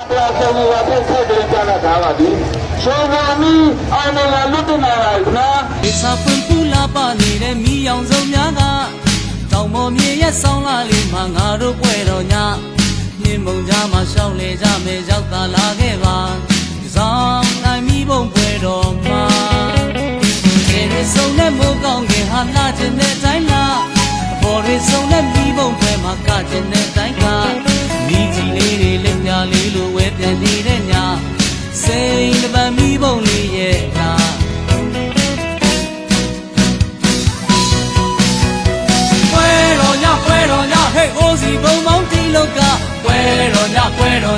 Plaza ni wapi sasa jana dawa di. Shogami ane la lutu na na. Isa pun pula pa ni le mi yang zong nya ga. Tao mo mie ye song la li ma nga ro pwe ro nya. Nin mong ja ma shao le ja me jauk ta la ke ba. Zong nai mi bong pwe ro ma. Ke ni song le mo kaung ke ha la chin ne dai la. Bo ri song le mi bong pwe ma ka chin ne dai ka. Mi ji le le le nya le lo we pian ni de nya. Say the ba mi bong ni ye na. Hey, Ozzy, bông bóng đi lâu cả. Quê rồi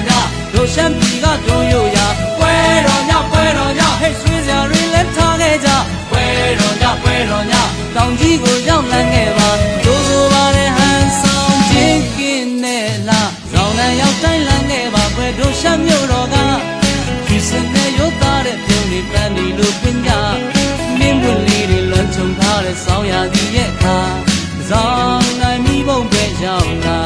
nha, đồ xem gì cả đồ yêu ya. Quê rồi nha, hey, suy ra ri lên thang nghe cha. Quê rồi nha, tòng chỉ của nhau là nghe ba. Đồ số ba để hàng song chính kinh nè là. Dạo này nhau trái là nghe ba quê đồ xem yêu rồi cả. Khi sinh nè yếu ta để tiêu đi plan đi lưu bên nhà. Niềm buồn lì đi lần chung ta để sao ya đi ye ta. Dạo này mi bông về giàu na.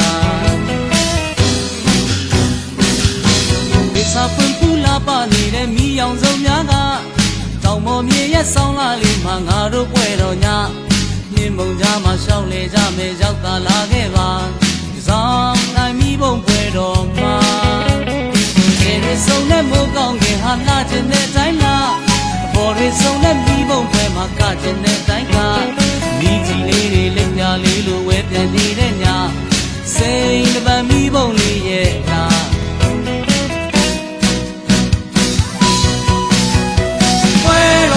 Vì sao phân phu la ba ni để mi yang dâu nhá ga. Tao mò mía ye song la li mà ngã ru quê rồi nhá. Niềm bông cha mà sao lê cha mẹ giàu ta la cái ba. Dạo này mi bông về rồi mà. Để đi sông để mua con cái hạt la trên để trái la. Bỏ đi sông để mi bông về mà cả trên để trái ca. Mi chỉ lấy đi lên nhà lấy lúa quét nhà đi đến nhà. Say the ba mi bông đi ye na. Quê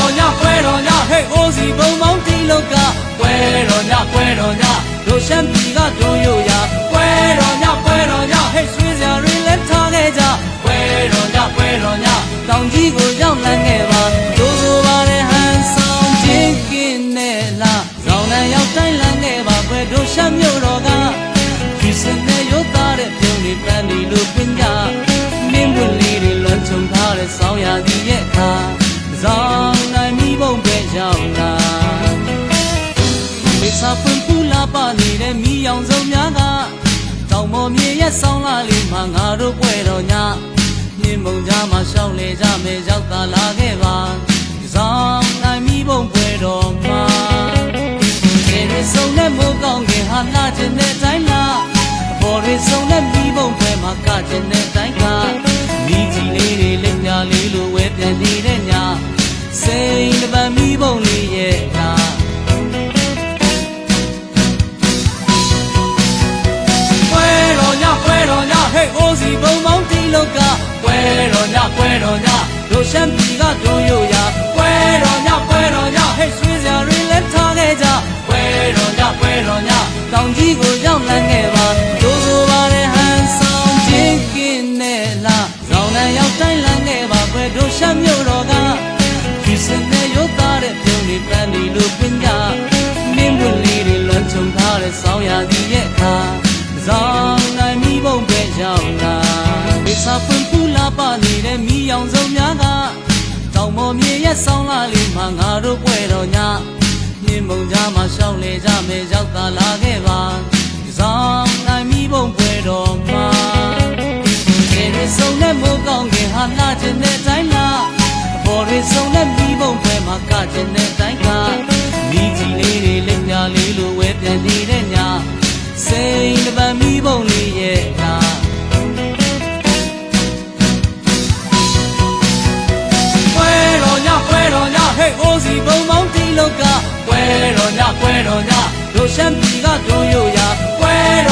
rồi nha, hey Ozzy bông bóng đi lâu cả. Quê rồi nha, đồ xem gì cả đồ yêu ya. Quê rồi nha, hey suy ra ri lên thang nghe cha. Quê rồi nha, tòng chỉ của nhau là nghe ba. Đồ số ba để hàng song chính kinh nè là. Dạo này nhau trái là nghe ba quê đồ xem yêu rồi cả. Khi sinh nè yếu ta để tiêu đi plan đi lưu bên nhà. Niềm buồn lì đi lần chung ta để sao ya đi ye ta. Dạo này mi bông về giàu na. Vì sao phân phu la ba ni để mi yang dâu nhá ga. Tao mò mía ye song la li mà ngã ru quê rồi nhá. Niềm bông cha mà sao lê cha mẹ giàu ta la cái ba. Dạo này mi bông về rồi mà. Để đi sông để mua con cái hạt la trên để trái la. Bỏ đi sông để mi bông về mà cả trên để trái ca. Mi chỉ lấy đi lên nhà lấy lúa quét nhà đi đến nhà. Say the ba mi bông đi ye na. Quê rồi nha, hey Ozzy bông bóng đi lâu cả. Quê rồi nha, đồ xem gì cả đồ yêu ya. Quê rồi nha, hey suy ra ri lên thang nghe cha. Quê rồi nha, tòng chỉ của nhau là nghe ba. Đồ số ba để hàng song chính kinh nè là. Dạo này nhau trái là nghe ba quê đồ xem yêu rồi cả. Khi sinh nè yếu ta để tiêu đi plan đi lưu bên nhà. Niềm buồn lì đi lần chung ta để sao ya đi ye ta. Dạo này mi bông về giàu na. Vì sao phân phu la ba ni để mi yang dâu nhá ga. Tao mò mía ye song la li mà ngã ru quê rồi nhá. Niềm bông cha mà sao lê cha mẹ giàu ta la cái ba. Dạo này mi bông về rồi mà. Để đi sông để mua con cái hạt la trên để trái la. Bỏ đi sông để mi bông về mà cả trên để trái ca. Mi chỉ lấy đi lên nhà lấy lúa quét nhà đi đến nhà. Say the ba mi bông đi ye na. Quê rồi nha, hey Ozzy bông bóng đi lâu cả. Quê rồi nha, đồ xem gì cả đồ yêu ya. Quê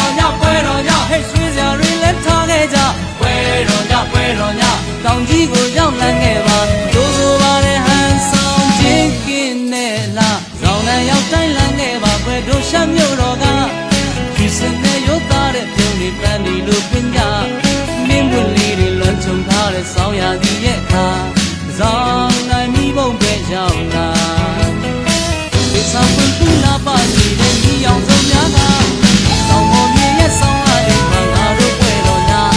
rồi nha, hey suy ra ri lên thang nghe cha. Quê rồi nha, tòng chỉ của nhau là nghe ba. Đồ số ba để hàng song chính kinh nè là. Dạo này nhau trái là nghe ba quê đồ xem yêu rồi cả. Khi sinh nè yếu ta để tiêu đi plan đi lưu bên nhà. Niềm buồn lì đi lần chung ta để sao ya đi ye ta. Dạo này mi bông về giàu na. Vì sao phân phu la ba ni để mi yang dâu nhá ga. Tao mò mía ye song la li mà ngã ru quê rồi nhá.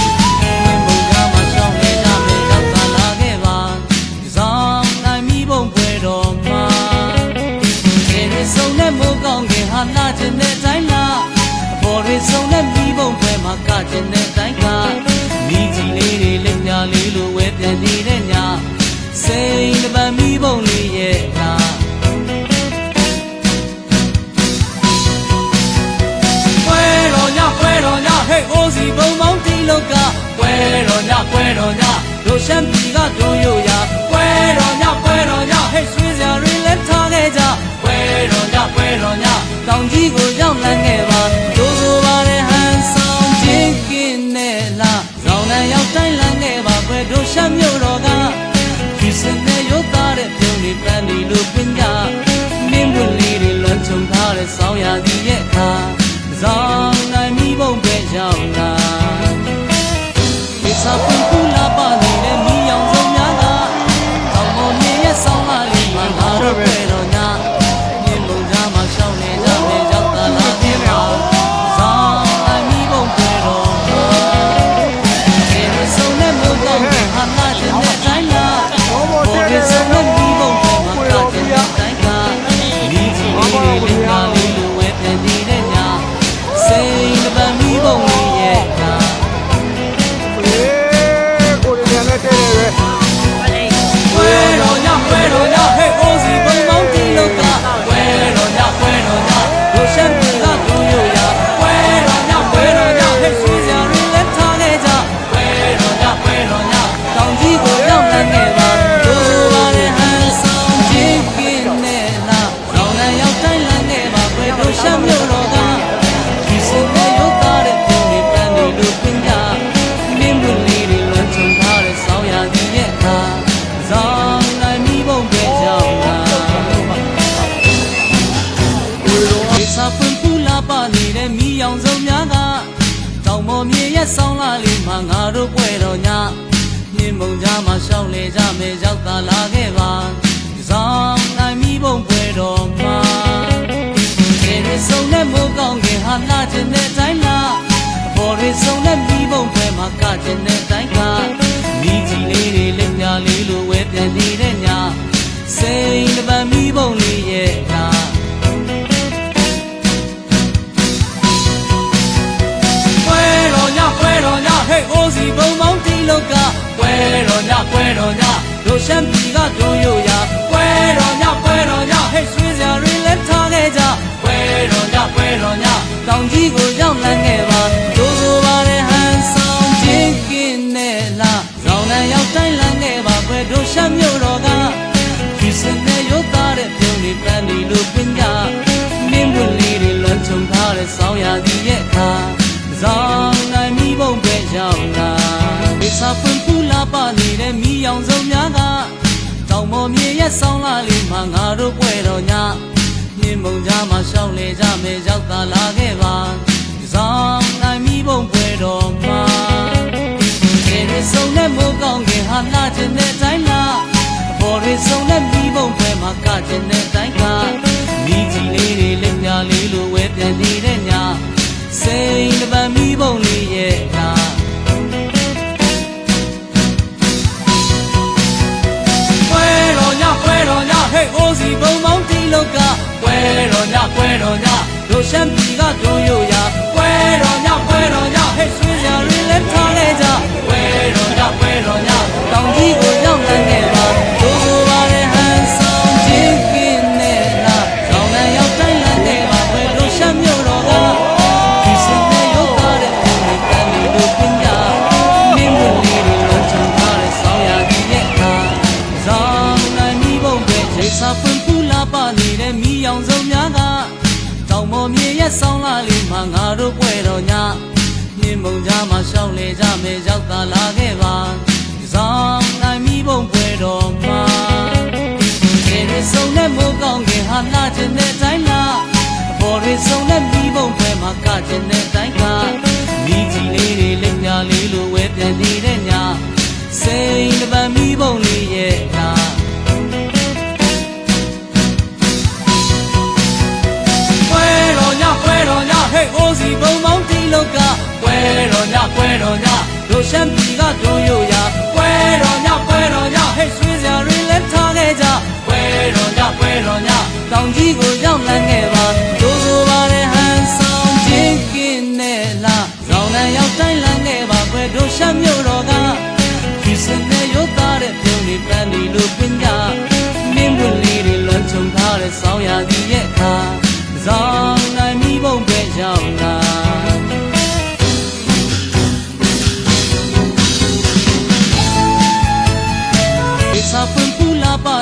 Niềm bông cha mà sao lê cha mẹ giàu ta la cái ba. Dạo này mi bông về rồi mà. Để đi sông để mua con cái hạt la trên để trái la. Bỏ đi sông để mi bông về mà cả trên để trái ca. Mi chỉ lấy đi lên လေးလိုဝဲပြန်နေတဲ့ညစိန်တပံမီးပုံလေးရဲ့နာပွဲတော်ညဟဲ့အိုးစီဘုံမောင်းတီလောကပွဲတော်ညတို့ရှမ်းပြည်ကတို့ရိုရပွဲတော်ညဟဲ့ဆွေးစရာတွေလက်ထားခဲ့ကြပွဲတော်ညတောင်ကြီးကိုရောက်လန်းခဲ့ပါတို့ဆိုပါတဲ့ဟန်ဆောင်ချင်းကင်းနဲ့လားဇောင်းနဲ့ရောက်တိုင်းလန်းခဲ့ပါပွဲတို့ရှမ်းမြို့တော်ကဒီစနေရုပ်သားတဲ့ပြုံးလေးပန်းဒီလိုပင်ကြမင်းတို့လေးတွေလွန်ချုံထားတဲ့ဆောင်းရသည်ရဲ့အခါဇောင်းနိုင်မိဘုံပဲရောက်လာဒီစားပူပူလာပါနေတဲ့မိအောင်စုံများကတောင်ပေါ်မြေရဲ့ဆောင်းလာလေးမှာငါတို့ပဲတော့ညာမြင်လုံကြမှာရှောင်းနေကြမယ်ရောက်တာလာခဲ့ပါဇောင်းနိုင်မိဘုံပဲတော့ဒီဆုံးနဲ့မိုးကောင်းတဲ့ဟာလာတဲ့တိုင်းလာဘောဒီဆုံးနဲ့မိဘုံပဲမှာကတဲ့တိုင်းကဒီကြီးလေးတွေကားလေးလိုဝဲပြန်နေတဲ့ညစိန်တပံမိဘုံလေးရဲ့နာ ပွဲတော်ညဟဲ့အိုးစီဘုံမောင်းတီလောကပွဲတော်ညတို့ရှမ်းပြည်ကတို့ရိုရပွဲတော်ညဟဲ့ဆွေးစရာတွေလက်ထားခဲ့ကြပွဲတော်ညတောင်ကြီးကိုရောက်လန်းခဲ့ပါတို့ဆိုပါတဲ့ဟန်ဆောင်ချင်းကင်းနဲ့လားတောင်နဲ့ရောက်တိုင်းလန်းခဲ့ပါပွဲတို့ရှမ်းမြို့တော်ကဒီစနေရုပ်သားတဲ့ပြုံးလေးပန်းလေးလိုပင်ကြမင်းတို့လေးတွေလွန်ချုံထားတဲ့ဆောင်းရသည်ရဲ့အခါဇောင်းနိုင်မိဘုံပဲရောက်လာဒီစားပွင့်ပူလာပါနေတဲ့မိအောင်စုံများကတောင်ပေါ်မြေရဲ့ဆောင်းလာလေးမှာငါတို့ပွဲတော်ညမြင်မုံကြမှာရှောင်းလေကြမယ်ရောက်တာလာခဲ့ပါဇောင်းနိုင်မိဘုံပွဲတော်မှာဒီစုံနဲ့မိုးကောင်းခင်ဟာလာခြင်းတဲ့တိုင်းလားဘော်ရီစုံနဲ့မိဘုံပွဲမှာကခြင်းတဲ့တိုင်းကမိကြီးလေးတွေလက်ပြလေးလိုဝဲပြန်နေတဲ့ညစိန်တပံမိဘုံလေးရဲ့နာပွဲတော်ညဟဲ့အိုးစီဘုံမောင်းတီလောကပွဲတော်ညတို့ရှမ်းပြည်ကတို့ရိုရပွဲတော်ညဟဲ့ဆွေးစရာတွေလက်ထားခဲ့ကြပွဲတော်ညတောင်ကြီးကိုရောက်လန်းခဲ့ပါတို့ဆိုပါတဲ့ဟန်ဆောင်ချင်းကင်းနဲ့လားဇောင်းနဲ့ရောက်တိုင်းလန်းခဲ့ပါပွဲတို့ရှမ်းမြို့တော်ကဒီစနေရုပ်သားတဲ့ပြုံးလေးပန်းဒီလိုပင်ကြမင်းတို့လေးတွေလွန်ချုံထားတဲ့ဆောင်းရသည်ရဲ့အခါဇောင်းနိုင်မိဘုံပဲရောက်လာဒီစားပွင့်ပူလာပါနေတဲ့မိအောင်စုံများကတောင်ပေါ်မြေရဲ့ဆောင်းလာလေးမှာငါတို့ပွဲတော်ညမြင်မုံကြမှာရှောင်းလေကြမယ်ရောက်တာလာခဲ့ပါဇောင်းနိုင်မိဘုံပွဲတော်မှာဒီစုံနဲ့မိုးကောင်းခင်ဟာလာခြင်းတဲ့တိုင်းလားဘော်ရီစုံနဲ့မိဘုံပွဲမှာကခြင်းတဲ့တိုင်းကမိကြီးလေးတွေလက်ပြလေးလိုဝဲပြန်နေတဲ့ညစိန်တပံမိဘုံလေးရဲ့နာပွဲတော်ညဟဲ့အိုးစီဘုံမောင်းတီလောကပွဲတော်ညတို့ရှမ်းပြည်ကတို့ရိုရပွဲတော်ညဟဲ့ဆွေးစရာတွေလက်ထားခဲ့ကြပွဲတော်ညတောင်ကြီးကိုရောက်လန်းခဲ့ပါတို့ဆိုပါတဲ့ဟန်ဆောင်ချင်းကင်းနဲ့လားဇောင်းနဲ့ရောက်တိုင်းလန်းခဲ့ပါပွဲတို့ရှမ်းမြို့တော်ကဒီစနေရုပ်သားတဲ့ပြုံးလေးပန်းလေးလိုပင်ကြမင်းတို့လေးတွေလွန်ချုံထားတဲ့ဆောင်းရသည်ရဲ့အခါဇောင်းနိုင်မိဘုံပဲရိတ်စားပွင့်ပူလာပါနေတဲ့မိအောင်စုံများကတောင်ပေါ်မြေရဲ့ဆောင်းလာလေးမှာငါတို့ပွဲတော်ညမြင်မုံကြမှာရှောင်းလေကြမယ်ရောက်တာလာခဲ့ပါဇောင်းနိုင်မိဘုံပွဲတော်မှာဒီစုံနဲ့မိုးကောင်းခင်ဟာလာခြင်းတဲ့တိုင်းလားဘော်ရီစုံနဲ့မိဘုံပွဲမှာကခြင်းတဲ့တိုင်းကမိကြီးလေးတွေလက်ပြလေးလိုဝဲပြန်နေတဲ့ညစိန်တပံမိဘုံလေးရဲ့နာပွဲတော်ညဟဲ့အိုးစီဘုံမောင်းတီလောကပွဲတော်ညတို့ရှမ်းပြည်ကတို့ရိုရပွဲတော်ညဟဲ့ဆွေးစရာတွေလက်ထားခဲ့ကြပွဲတော်ညတောင်ကြီးကိုရောက်လန်းခဲ့ပါတို့ဆိုပါတဲ့ဟန်ဆောင်ချင်းကင်းနဲ့လားဇောင်းနဲ့ရောက်တိုင်းလန်းခဲ့ပါပွဲတို့ရှမ်းမြို့တော်ကဒီစ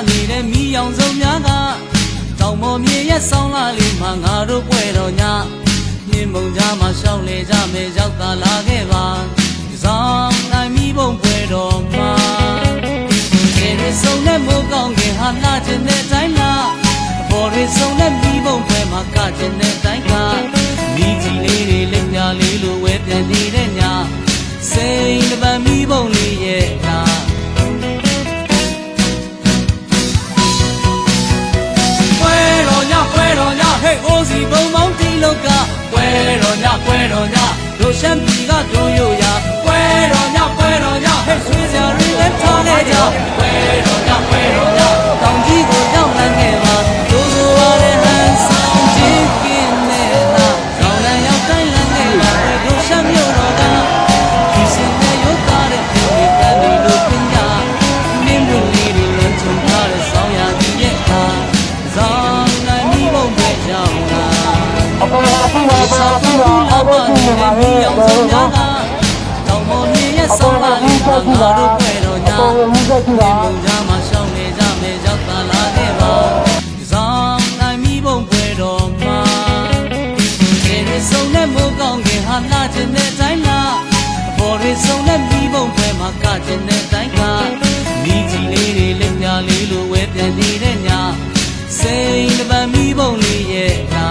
နေတဲ့မိအောင်စုံများကတောင်ပေါ်မြေရဲ့ဆောင်းလာလေးမှာငါတို့ပွဲတော်ညမြင်းမုံကြားမှာရှောင်းလေကြမယ်ရောက်သာလာခဲ့ပါဆောင်နိုင်မိဘုံပွဲတော်မှာဒီရဆုံးနဲ့မိုးကောင်းခင်ဟာလာခြင်းနဲ့တိုင်းလားအပေါ်ရဆုံးနဲ့မိဘုံပွဲမှာကခြင်းနဲ့တိုင်းကမိကြီးလေးတွေလက်ပြလေးလိုဝဲပြန်နေတဲ့ညစိန်တပံမိဘုံလေးရဲ့နာပွဲတော်ညဟဲ့အိုးစီဘုံမောင်းတီလောကပွဲတော်ညတို့ရှမ်းပြည်ကတို့ရိုးရာပွဲတော်ညဟဲ့ဆွေးစရာတွေလည်းထားခဲ့ကြပွဲတော်ညတောင်ကြီးကိုရောက်လာခဲ့ပါတို့ဆိုရတဲ့ဟန်ဆောင်ချင်းကင်းနေတာကြောင်လန်ရောက်တိုင်းလန်ခဲ့ပါပဲတို့ရှမ်းမြို့တော်ကဒီစင်နဲ့ရုပ်သားတဲ့ပြည်တွေတန်ဒီလိုပညာမင်းတို့လေးတွေလွန်ချုံထားတဲ့ဆောင်းရာကြီးရဲ့ခါဆောင်နိုင်မိဘုံပဲကြောင်းလာအပေါ်အပြီးပါပါပြီးပါအပေါ်ပြီးပါပဲတောင်ပေါ်မြေရဲ့ဆောင်းလာလေးမှာငါတို့ပွဲတော်ညဒီမုံကြားမှာရှောင်းနေကြမယ်ရောက်သာလာခဲ့ပါဆောင်နိုင်မိဘုံပွဲတော်မှာဒီရဆုံးနဲ့မိုးကောင်းခင်ဟာလာခြင်းနဲ့တိုင်းလားအပေါ်ရဆုံးနဲ့မိဘုံပွဲမှာကခြင်းနဲ့တိုင်းကမိကြီးလေးတွေလက်ပြလေးလိုဝဲပြန်နေတဲ့ညစိန်တပံမိဘုံလေးရဲ့နာ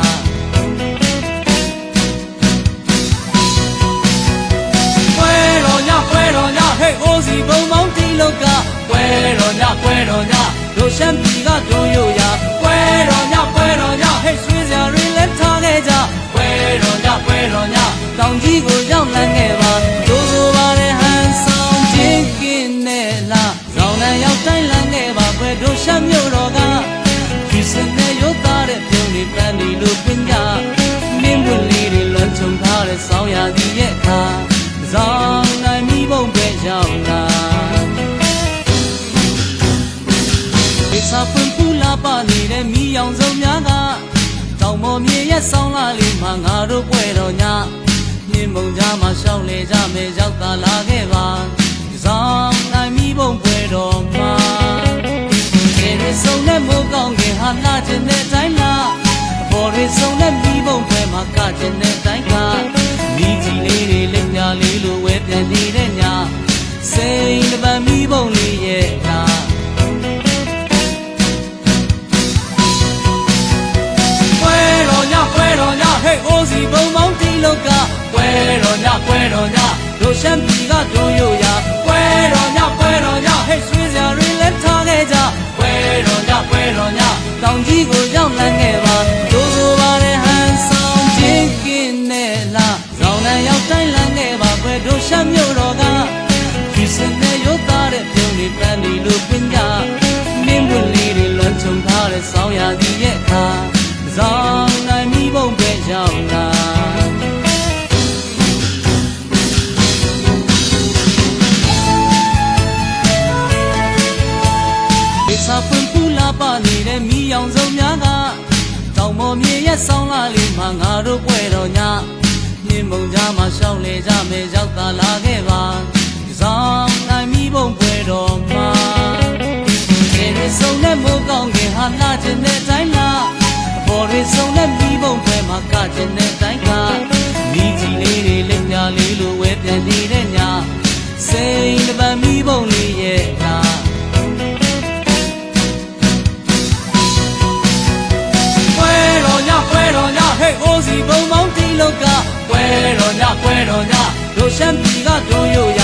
ဟဲ့အိုးစီဘုံမောင်းတီလောကပွဲတော်ညတို့ရှမ်းပြည်ကတို့ရိုးရာပွဲတော်ညဟဲ့ဆွေးစရာတွေလည်းထားခဲ့ကြပွဲတော်ညတောင်ကြီးကိုရောက်လန်းခဲ့ပါတို့ဆိုပါတဲ့ဟန်ဆောင်ချင်းကင်းနဲ့လားရောင်လန်ရောက်တိုင်းလန်းခဲ့ပါပွဲတို့ရှမ်းမြို့တော်ကဒီစင်နဲ့ရုပ်သားတဲ့ပြုံးတွေပန်းဒီလိုပညာမင်းတို့လေးတွေလွန်ချုံထားတဲ့ဆောင်းရာကြီးရဲ့ခါဆောင်နိုင်မိဘုံပဲရောက်လာဒီစာပွင့်ပူလာပါနေတဲ့မိအောင်စုံများကတောင်ပေါ်မြေရဲ့ဆောင်းလာလေးမှာငါတို့ပွဲတော်ညမြင်းမုံကြားမှာရှောင်းလေကြမယ်ရောက်သာလာခဲ့ပါဆောင်နိုင်မိဘုံပွဲတော်မှာဒီရဆုံးနဲ့မိုးကောင်းခင်ဟာလာခြင်းနဲ့တိုင်းလားအပေါ်ရဆုံးနဲ့မိဘုံပွဲမှာကခြင်းနဲ့တိုင်းကမိကြီးလေးတွေလက်ပြလေးလိုဝဲပြန်နေတဲ့ညစိန်တပံမိဘုံလေးရဲ့နာပွဲတော်ညဟဲ့အိုးစီဘုံမောင်းတီလောကပွဲတော်ညတို့ရှမ်းပြည်ကတို့ရိုးရာပွဲတော်ညဟဲ့ဆွေးစရာတွေလည်းထားခဲ့ကြပွဲတော်ညတောင်ကြီးကိုရောက်လန်းခဲ့ပါတို့ဆိုပါတဲ့ဟန်ဆောင်ချင်းကင်းနဲ့လားရောင်လန်ရောက်တိုင်းလန်းခဲ့ပါပွဲတို့ရှမ်းမြို့တော်ကဒီစင်နဲ့ရုပ်သားတဲ့ပြုံးတွေပန်းဒီလိုပညာမင်းတို့လေးတွေလွန်ချုံထားတဲ့ဆောင်းရာကြီးရဲ့ခါဆောင်နိုင်မိဘုံပဲရောက်လာဒီစာပွင့်ပူလာပါနေတဲ့မိအောင်စုံများကတောင်ပေါ်မြေရဲ့ဆောင်းလာလေးမှာငါတို့ပွဲတော်ညမြင်းမုံကြားမှာရှောင်းလေကြမယ်ရောက်သာလာခဲ့ပါဆောင်နိုင်မိဘုံပွဲတော်မှာဒီရဆုံးနဲ့မိုးကောင်းခင်ဟာလာခြင်းနဲ့တိုင်းလားအပေါ်ရဆုံးနဲ့မိဘုံပွဲမှာကခြင်းနဲ့တိုင်းကမိကြီးလေးတွေလက်ပြလေးလိုဝဲပြန်နေတဲ့ညစိန်တပံမိဘုံလေးရဲ့နာပွဲတော်ညဟဲ့အိုးစီဘုံမောင်းတီလောကပွဲတော်ညတို့ရှမ်းပြည်ကတို့ရိုးရာ